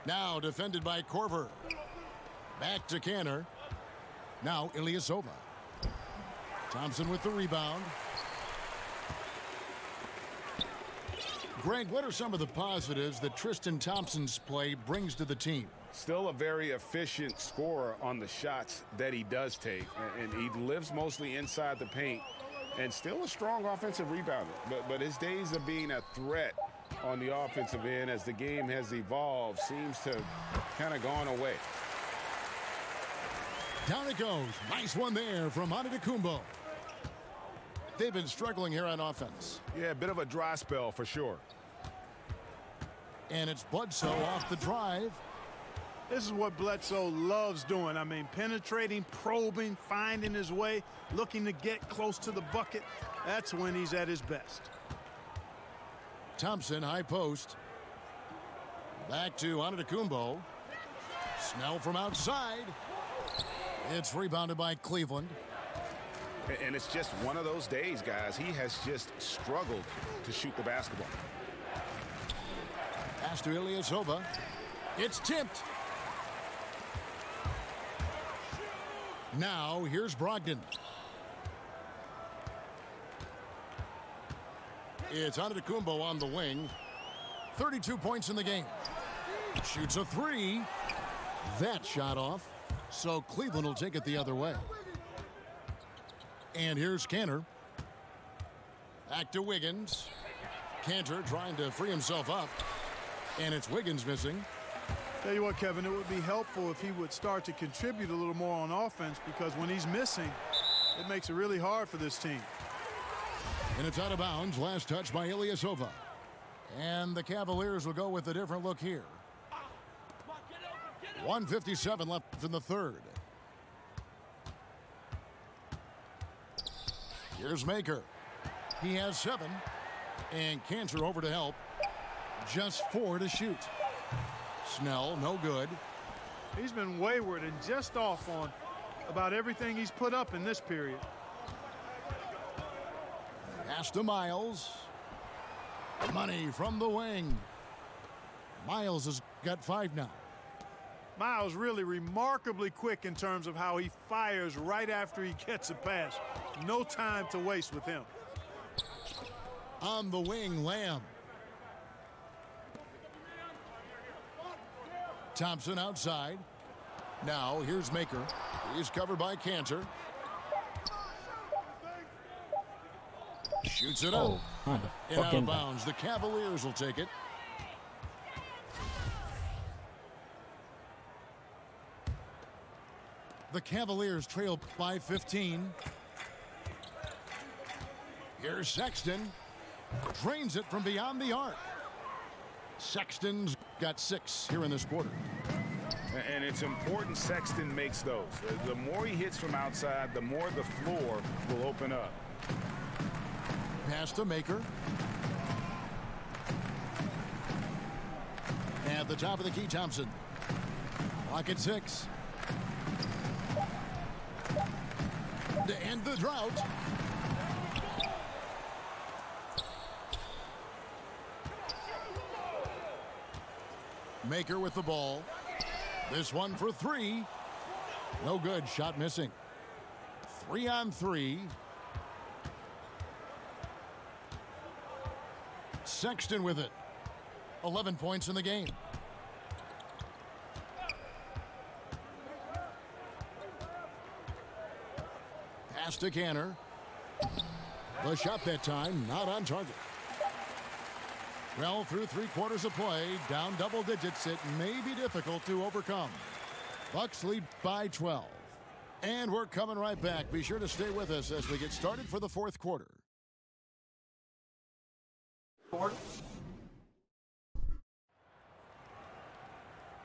Now defended by Korver. Back to Cantor. Now Ilyasova. Thompson with the rebound. Greg, what are some of the positives that Tristan Thompson's play brings to the team? Still a very efficient scorer on the shots that he does take. And he lives mostly inside the paint. And still a strong offensive rebounder. But his days of being a threat on the offensive end as the game has evolved seems to kind of gone away. Down it goes. Nice one there from Antetokounmpo. They've been struggling here on offense. Yeah, a bit of a dry spell for sure. And it's Bledsoe off the drive. This is what Bledsoe loves doing. I mean, penetrating, probing, finding his way, looking to get close to the bucket. That's when he's at his best. Thompson, high post. Back to Antetokounmpo. Snell from outside. It's rebounded by Cleveland. And it's just one of those days, guys. He has just struggled to shoot the basketball. Pass to Ilyasova. It's tipped. Now here's Brogdon. It's Antetokounmpo on the wing. 32 points in the game. Shoots a 3. That shot off. So Cleveland will take it the other way. And here's Cantor. Back to Wiggins. Cantor trying to free himself up. And it's Wiggins missing. Tell you what, Kevin, it would be helpful if he would start to contribute a little more on offense, because when he's missing, it makes it really hard for this team. And it's out of bounds. Last touch by Ilyasova. And the Cavaliers will go with a different look here. 1:57 left in the third. Here's Maker. He has 7. And Cantor over to help. Just 4 to shoot. Snell, no good. He's been wayward and just off on about everything he's put up in this period. Pass to Miles. Money from the wing. Miles has got 5 now. Miles really remarkably quick in terms of how he fires right after he gets a pass. No time to waste with him. On the wing, Lamb. Thompson outside. Now here's Maker. He's covered by Cantor. Shoots it up. And out of bounds. The Cavaliers will take it. The Cavaliers trail by 15. Here's Sexton. Drains it from beyond the arc. Sexton's got 6 here in this quarter. And it's important Sexton makes those. The more he hits from outside, the more the floor will open up. Pass to Maker. At the top of the key, Thompson. Clock at 6. To end the drought. Maker with the ball. This one for 3. No good. Shot missing. 3 on 3. Sexton with it. 11 points in the game. Pass to Cantor. The shot that time not on target. Well, through 3 quarters of play, down double digits, it may be difficult to overcome. Bucks lead by 12. And we're coming right back. Be sure to stay with us as we get started for the 4th quarter.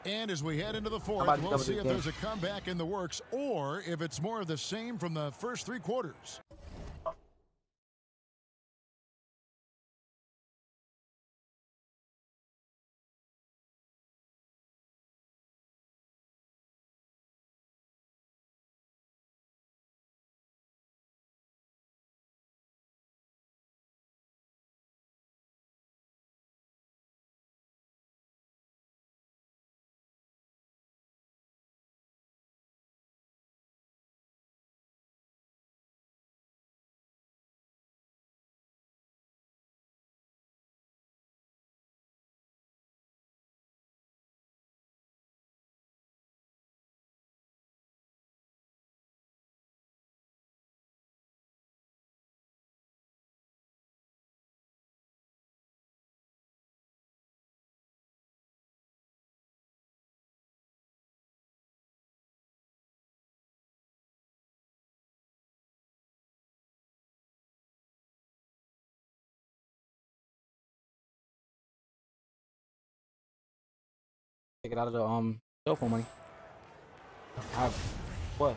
And as we head into the 4th, we'll see if there's a comeback in the works or if it's more of the same from the first 3 quarters. Take it out of the cell phone money. What?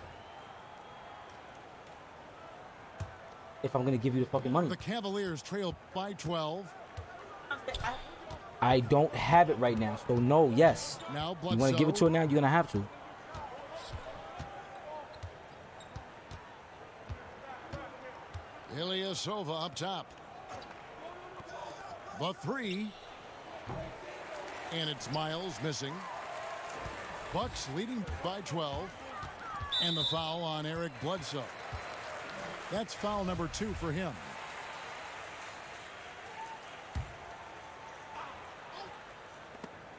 If I'm gonna give you the fucking money. The Cavaliers trail by 12. I don't have it right now, so no. Yes. Now you want to give it to her now? You're gonna have to. Ilyasova up top. The 3. And it's Miles missing. Bucks leading by 12. And the foul on Eric Bledsoe. That's foul number 2 for him.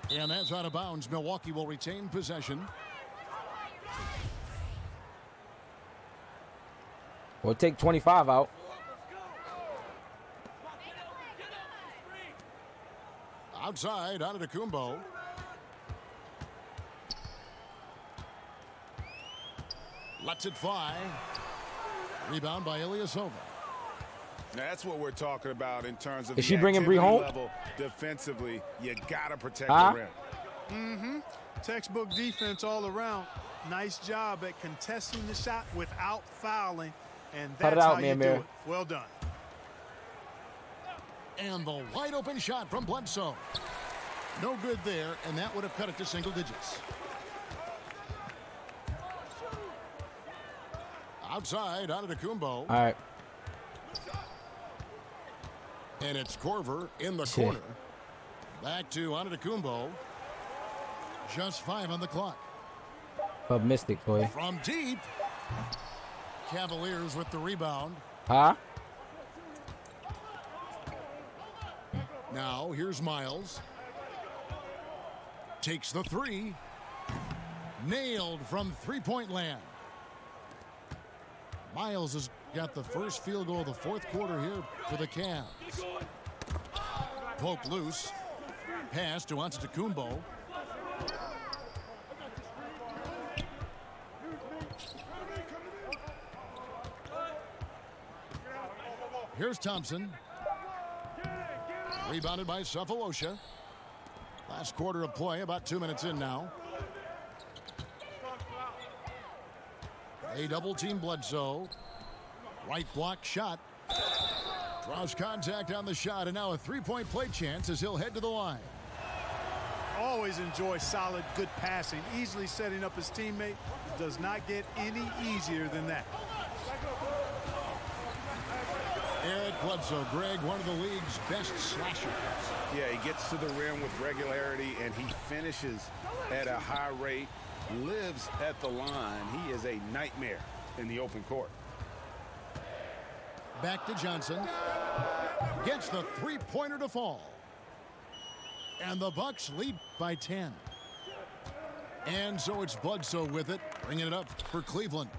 And that's out of bounds. Milwaukee will retain possession. Or take 25 out. Outside, Antetokounmpo. Lets it fly. Rebound by Ilyasova. That's what we're talking about in terms of Is she bringing Bree home? level. Defensively, you gotta protect the rim. Mm-hmm. Textbook defense all around. Nice job at contesting the shot without fouling, and that's how you do it. Well done. And the wide open shot from Bledsoe. No good there, and that would have cut it to single digits. Outside, Antetokounmpo. All right. And it's Korver in the corner. Back to Antetokounmpo. Just 5 on the clock. But Mystic, boy. From deep. Cavaliers with the rebound. Huh? Now, here's Miles. Takes the three. Nailed from three-point land. Miles has got the first field goal of the fourth quarter here for the Cavs. Poke loose. Pass to Antetokounmpo. Here's Thompson. Rebounded by Cephalosha. Last quarter of play, about 2 minutes in now. They double team Bledsoe. Right block shot. Draws contact on the shot, and now a three-point play chance as he'll head to the line. Always enjoy solid, good passing. Easily setting up his teammate. Does not get any easier than that. Eric Bledsoe, Greg, one of the league's best slashers. Yeah, he gets to the rim with regularity, and he finishes at a high rate, lives at the line. He is a nightmare in the open court. Back to Johnson. Gets the three-pointer to fall. And the Bucks lead by 10. And so it's Bledsoe with it, bringing it up for Cleveland.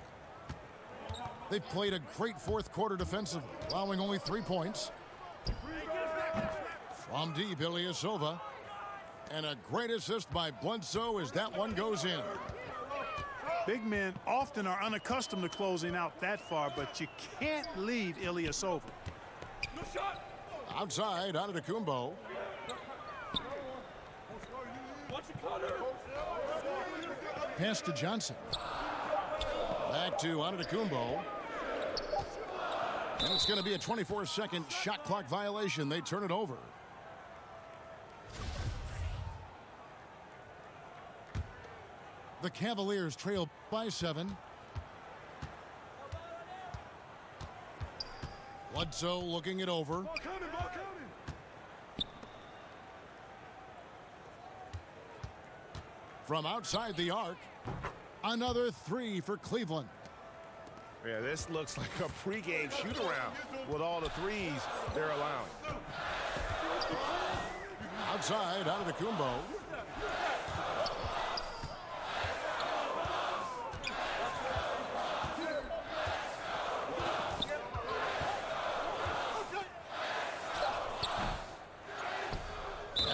They played a great fourth quarter defensively, allowing only 3 points. From deep, Ilyasova. And a great assist by Bledsoe as that one goes in. Big men often are unaccustomed to closing out that far, but you can't lead Ilyasova. Outside, Antetokounmpo. Pass to Johnson. Back to Antetokounmpo. And it's going to be a 24-second shot clock violation. They turn it over. The Cavaliers trail by 7. Bledsoe looking it over. From outside the arc, another 3 for Cleveland. Yeah, this looks like a pregame shoot-around with all the threes they're allowing. Outside, Antetokounmpo.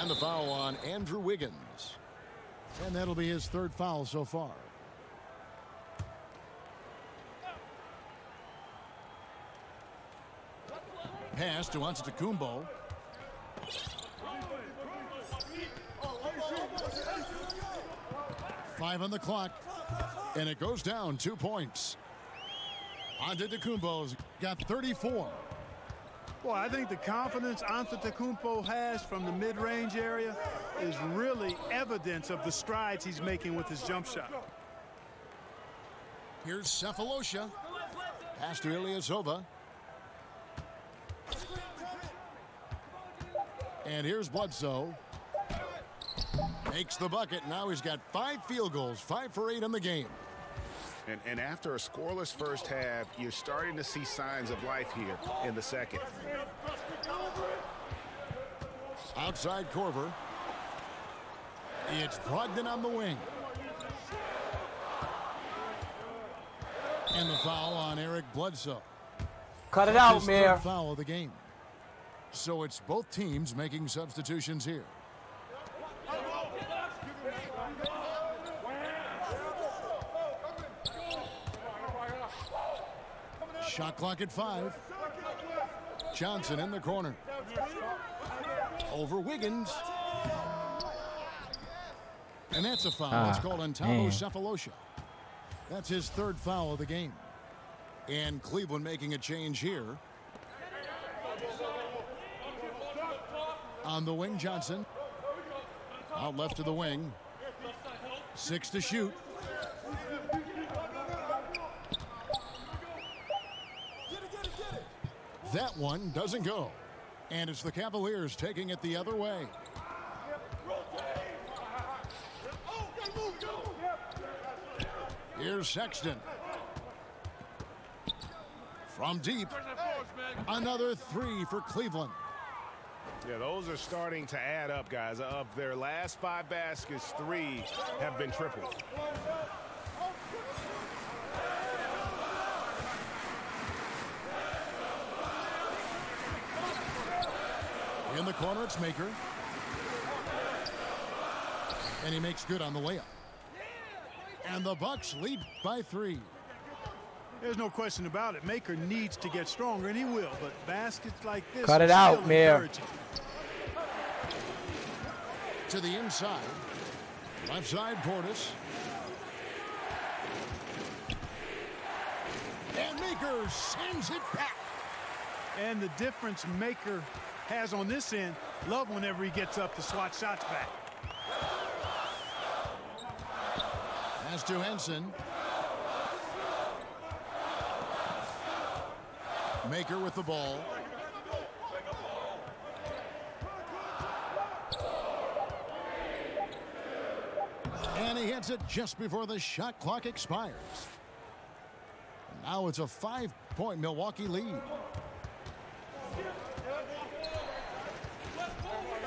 And the foul on Andrew Wiggins. And that'll be his third foul so far. Pass to Antetokounmpo. Five on the clock. And it goes down 2 points. Antetokounmpo's got 34. Well, I think the confidence Antetokounmpo has from the mid-range area is really evidence of the strides he's making with his jump shot. Here's Cephalosha. Pass to Ilyasova. And here's Bledsoe. Makes the bucket. Now he's got 5 field goals, 5 for 8 in the game. And after a scoreless first half, you're starting to see signs of life here in the second. Outside Korver. It's Brogdon on the wing. And the foul on Eric Bledsoe. Cut it out, His man. third foul of the game. So it's both teams making substitutions here. Shot clock at 5. Johnson in the corner. Over Wiggins. And that's a foul. It's called on Tavo Cephalosha. That's his 3rd foul of the game. And Cleveland making a change here. On the wing, Johnson. Out left to the wing. 6 to shoot. That one doesn't go. And it's the Cavaliers taking it the other way. Here's Sexton. From deep. Another 3 for Cleveland. Yeah, those are starting to add up, guys. Of their last 5 baskets, 3 have been triples. In the corner, it's Maker. And he makes good on the layup. And the Bucks lead by 3. There's no question about it. Maker needs to get stronger, and he will. But baskets like this cut it out, Mayor. To the inside. Left side, Portis. And Maker sends it back. And the difference Maker has on this end, love whenever he gets up to swat shots back. Pass to Henson. Maker with the ball. And he hits it just before the shot clock expires. Now it's a 5-point Milwaukee lead.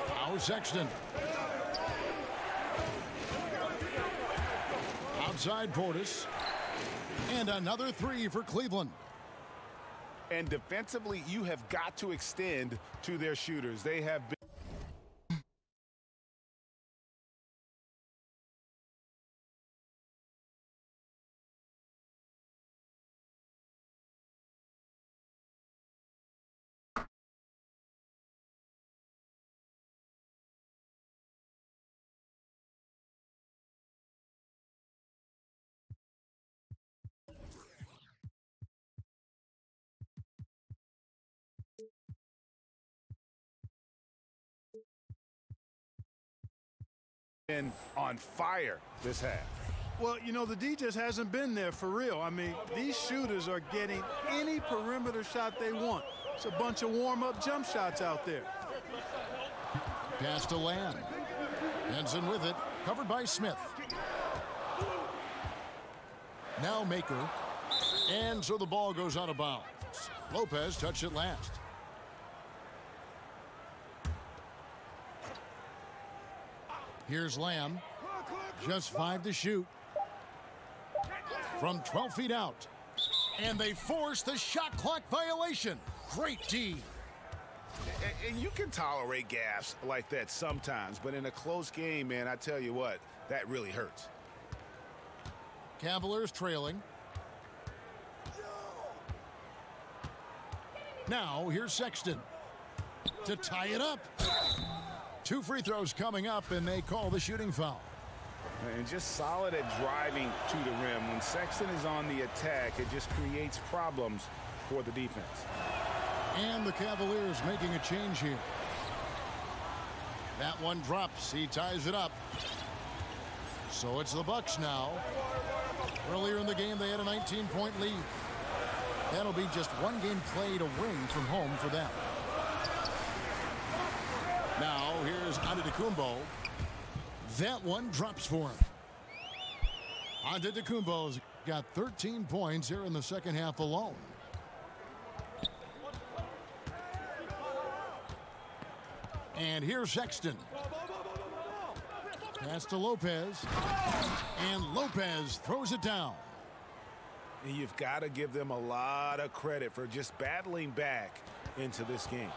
Now Sexton. Outside Portis. And another 3 for Cleveland. And defensively, you have got to extend to their shooters. They have been. On fire this half. Well, you know, the D just hasn't been there for real. I mean, these shooters are getting any perimeter shot they want. It's a bunch of warm-up jump shots out there. Pass to Lamb. Henson with it. Covered by Smith. Now Maker. And so the ball goes out of bounds. Lopez touched it last. Here's Lamb. Just 5 to shoot. From 12 feet out. And they force the shot clock violation. Great D. And you can tolerate gaffes like that sometimes, but in a close game, man, I tell you what, that really hurts. Cavaliers trailing. Now here's Sexton to tie it up. 2 free throws coming up, and they call the shooting foul. And just solid at driving to the rim. When Sexton is on the attack, it just creates problems for the defense. And the Cavaliers making a change here. That one drops. He ties it up. So it's the Bucks now. Earlier in the game, they had a 19-point lead. That'll be just 1 game played away from home for them. Now, here's Antetokounmpo. That one drops for him. Antetokounmpo's got 13 points here in the second half alone. And here's Sexton. Pass to Lopez. And Lopez throws it down. And you've got to give them a lot of credit for just battling back into this game.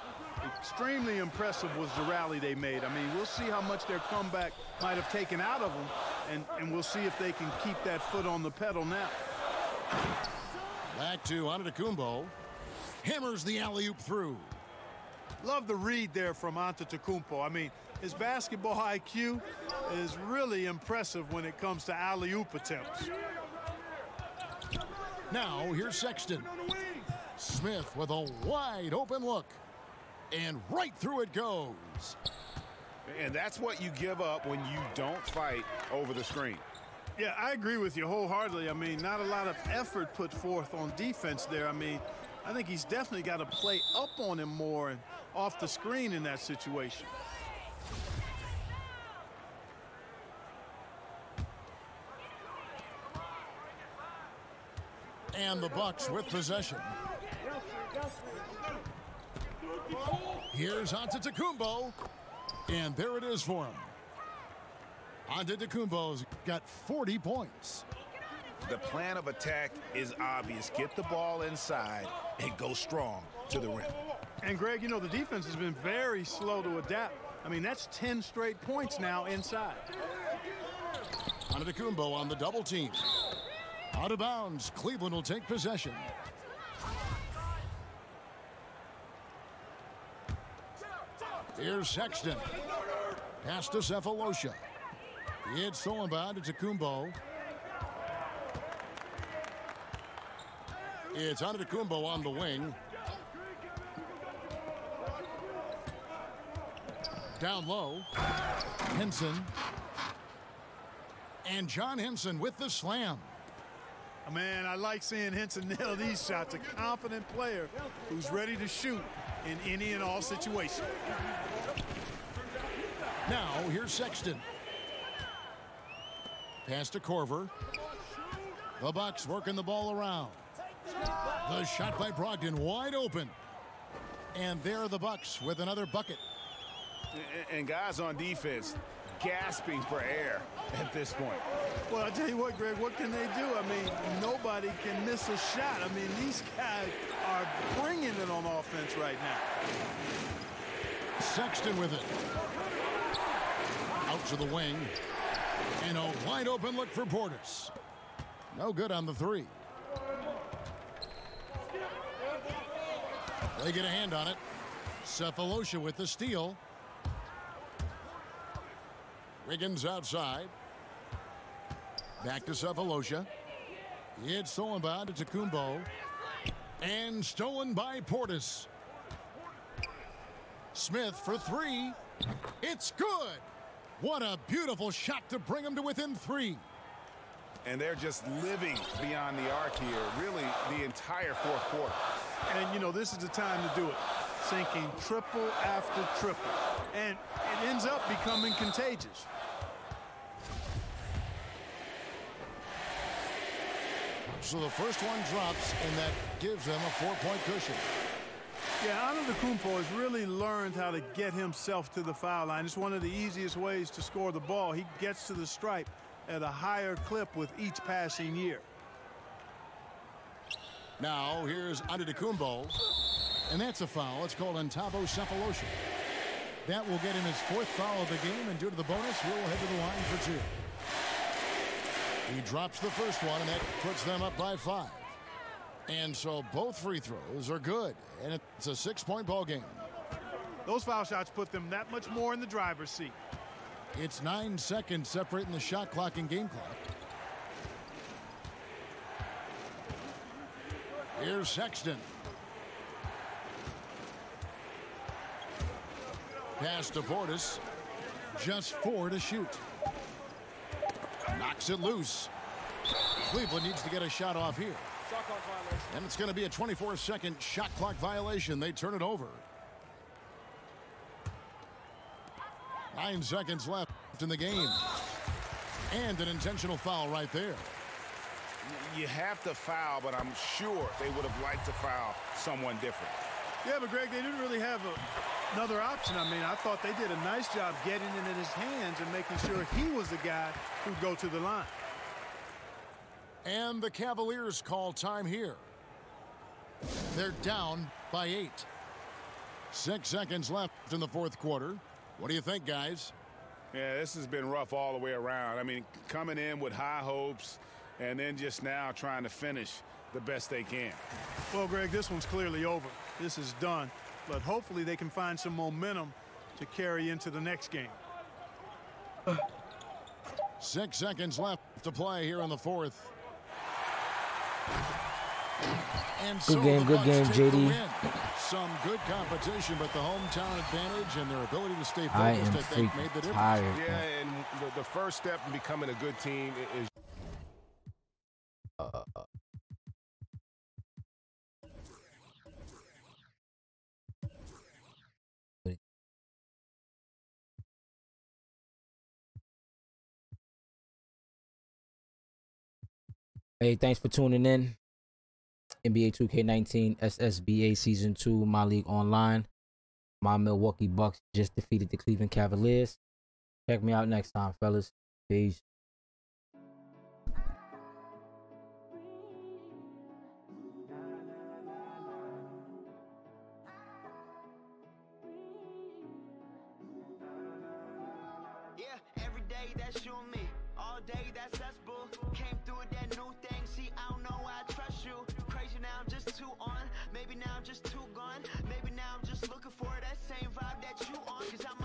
Extremely impressive was the rally they made. I mean, we'll see how much their comeback might have taken out of them, and we'll see if they can keep that foot on the pedal now. Back to Antetokounmpo. Hammers the alley-oop through. Love the read there from Antetokounmpo. I mean, his basketball IQ is really impressive when it comes to alley-oop attempts. Now, here's Sexton. Smith with a wide open look. And right through it goes. And that's what you give up when you don't fight over the screen. Yeah, I agree with you wholeheartedly. I mean, not a lot of effort put forth on defense there. I mean, I think he's definitely got to play up on him more and off the screen in that situation. And the Bucks with possession. Here's Antetokounmpo. And there it is for him. Antetokounmpo's got 40 points. The plan of attack is obvious. Get the ball inside and go strong to the rim. And, Greg, you know, the defense has been very slow to adapt. I mean, that's 10 straight points now inside. Antetokounmpo on the double team. Out of bounds. Cleveland will take possession. Here's Sexton. Pass to Cephalosha. It's stolen by Antetokounmpo. It's Antetokounmpo on the wing. Down low. Henson. And John Henson with the slam. Man, I like seeing Henson nail these shots. A confident player who's ready to shoot in any and all situations. Now, here's Sexton. Pass to Korver. The Bucks working the ball around. The shot by Brogdon wide open. And there are the Bucks with another bucket. And guys on defense gasping for air at this point. Well, I tell you what, Greg, what can they do? I mean, nobody can miss a shot. I mean, these guys are bringing it on offense right now. Sexton with it. Out to the wing. And a wide open look for Portis. No good on the three. They get a hand on it. Cephalosha with the steal. Wiggins outside. Back to Cephalosha. It's stolen by Antetokounmpo. And stolen by Portis. Smith for three. It's good. What a beautiful shot to bring them to within three. And they're just living beyond the arc here, really the entire fourth quarter. And, you know, this is the time to do it. Sinking triple after triple. And it ends up becoming contagious. So the first one drops, and that gives them a 4-point cushion. Yeah, Antetokounmpo has really learned how to get himself to the foul line. It's one of the easiest ways to score the ball. He gets to the stripe at a higher clip with each passing year. Now here's Antetokounmpo, and that's a foul. It's called Ntabo Cephalosha. That will get him his fourth foul of the game, and due to the bonus, we'll head to the line for two. He drops the first one, and that puts them up by 5. And so both free throws are good, and it's a 6-point ball game. Those foul shots put them that much more in the driver's seat. It's 9 seconds separating the shot clock and game clock. Here's Sexton. Pass to Portis. Just 4 to shoot. Knocks it loose. Cleveland needs to get a shot off here. And it's going to be a 24-second shot clock violation. They turn it over. 9 seconds left in the game. And an intentional foul right there. You have to foul, but I'm sure they would have liked to foul someone different. Yeah, but Greg, they didn't really have another option. I mean, I thought they did a nice job getting it in his hands and making sure he was the guy who'd go to the line. And the Cavaliers call time here. They're down by 8. 6 seconds left in the fourth quarter. What do you think, guys? Yeah, this has been rough all the way around. I mean, coming in with high hopes, and then just now trying to finish the best they can. Well, Greg, this one's clearly over. This is done, but hopefully they can find some momentum to carry into the next game. 6 seconds left to play here in the fourth. And so good game, JD. Some good competition, but the hometown advantage and their ability to stay I focused, am I think, made the difference. tired. Yeah, and the first step in becoming a good team is Hey, thanks for tuning in. NBA 2K19 SSBA Season 2, My League Online. My Milwaukee Bucks just defeated the Cleveland Cavaliers. Check me out next time, fellas. Peace. Yeah, every day that's you and me. All day that's us, boo. Came through with that new thing. See, I don't know why I trust you. Crazy now, I'm just too on. Maybe now I'm just too gone. Maybe now I'm just looking for that same vibe that you on. 'Cause I'm